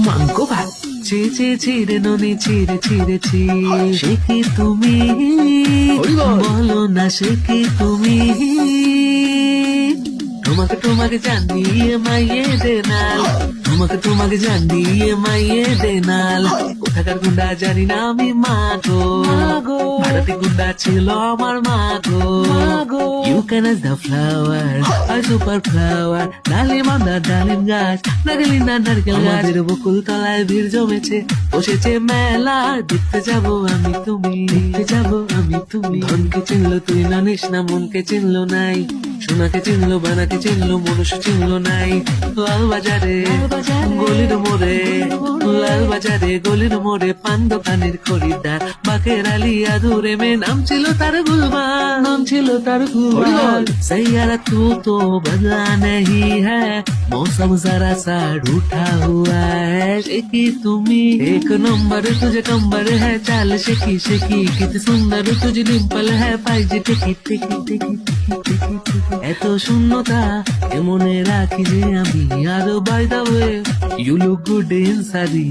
মাংকো ভাত ছিঁড়ে ননি ছিঁড়েছি সে কি তুমি বলো না সে কি তুমি তোমাকে জানিয়ে মাইয়ে দেনাল তোমাকে জানিয়ে মাইয়ে দেনাল কোথাকার গুন্ডা জানি না আমি মাগো ভারতী গুন্ডা ছিল আমার মাগো you can as the flower আর সুপার ফ্লাওয়ার ডালিম আন্দার ডালিম গাছ নাগেলি না নারকেল গাছের বকুল তলায় ভিড় জমেছে বসেছে মেলা দেখতে যাবো আমি তুমি ধনকে চিনলো তুই জানিস না মনকে চিনলো নাই সোনাকে চিনলো বানাকে চিনলো মনুষ্য চিনলো নাই লাল বাজারে গলির মোড়ে পান দোকানের খরিদ্দার বাকের আলী আদুরে মে নাম ছিল তার গুলবান सैयारा तू बदला नहीं है मौसम जरा सा रूठा हुआ है शेकी তুমি एक नंबर तुझे कंबर है चाल शेकी कितनी सुंदर तुझे डिम्पल है पाइजे टिकी এত শূন্যতা মনে রাখি যে আমি আর by the way you look good in সারি